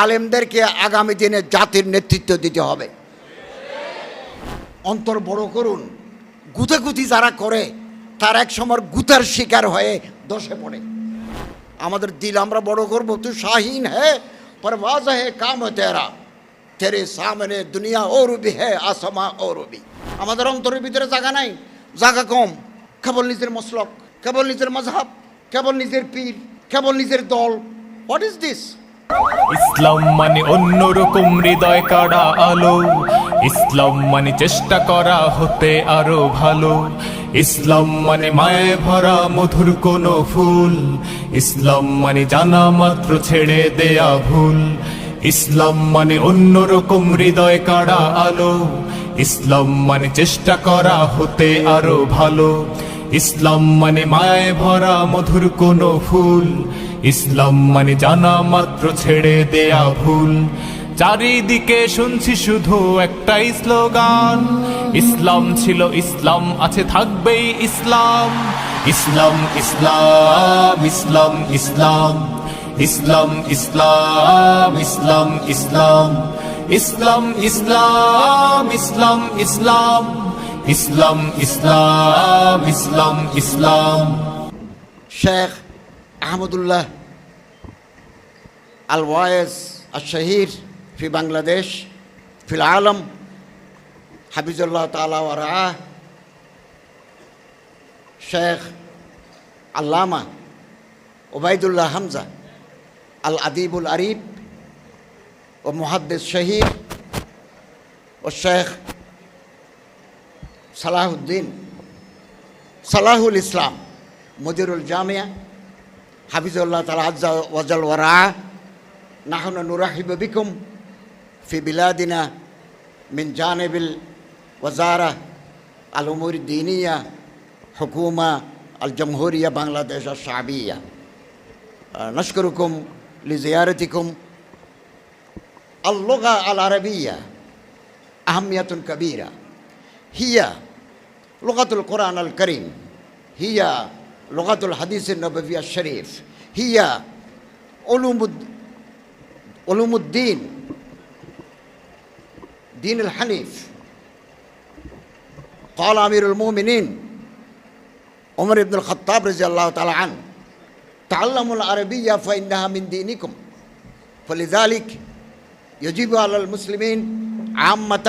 আলেমদেরকে আগামী দিনে জাতির নেতৃত্ব দিতে হবে। অন্তর বড় করুন। গুতাগুতি যারা করে তার এক সময় গুতার শিকার হয়ে দশে পড়ে। আমাদের দিল আমরা বড় করবো। তুই শাহিন হ্যাঁ পরওয়াজ হ্যাঁ কাম তেরা তেরে সামনে দুনিয়া ও রুবি হ্যাঁ আসমা ও রুবি। আমাদের অন্তরের ভিতরে জায়গা নাই, জায়গা কম। কেবল নিজের মসলক, কেবল নিজের মজহাব, কেবল নিজের পীর, কেবল নিজের দল। What is this? ইসলাম মানে অন্যরকম হৃদয় কাড়া আলো, ইসলাম মানে চেষ্টা করা হতে আরো ভালো, ইসলাম মানে মায়ে ভরা মধুর কোনো ফুল, ইসলাম মানে জানা মাত্র ছেড়ে দেয়া ভুল, ইসলাম মানে অন্যরকম হৃদয় কাড়া আলো, ইসলাম মানে চেষ্টা করা হতে আরো ভালো, ইসলাম মানে মায়ে ভরা মধুর কোনো ফুল, ইসলাম মানে জানা মাত্র ছেড়ে দেয়া ভুল। চারিদিকে শুনছি শুধু একটাই স্লোগান, ইসলাম ছিল ইসলাম আছে থাকবেই ইসলাম, ইসলাম ইসলাম ইসলাম ইসলাম ইসলাম ইসলাম ইসলাম ইসলাম ইসলাম ইসলাম ইসলাম ইসলাম ইসলাম ইসলাম ইসলাম ইসলাম। শেখ আহমদুল্লাহ আল ওয়ায়েজ আল শহীর ফি বাংলাদেশ ফিল আলম হাফিজুল্লাহ তাআলা ওয়া রাআহ, শেখ আল্লামা ওবায়দুল্লাহ হামজা আল আদিবুল আরিব ও মুহাদ্দিস শহীদ ও শেখ সালাহুদ্দিন সালাহুল ইসলাম মুদিরুল জামিয়া হাফিজুল্লাহ তাআলা আজ্জা ওয়াজাল ওয়া রাআহ, নাহনু নুরাহিবু বিকুম ফি বিলাদিনা মিন জানিবিল ওয়াজারা আল উমুর দ্বীনিয়া হুকুমা আল জমহুরিয়া বাংলাদেশ আল শাবিয়া। নশকুরুকুম লিজিয়ারতিকুম। আল লুগা আল আরবিয়া আহমিয়াতুন কবীরা, হিয়া লুগাতুল কুরআন আল করিম, হিয়া লুগাতুল হাদিস নববী শরীফ, হিয়া উলুমুদ্দিন دين الحنيف. قال أمير المؤمنين عمر بن الخطاب رضي الله تعالى عنه تعلموا العربية فإنها من دينكم، فلذلك يجب على المسلمين عامة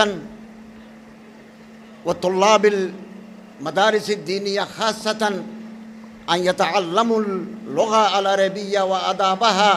وطلاب المدارس الدينية خاصة أن يتعلموا اللغة العربية وآدابها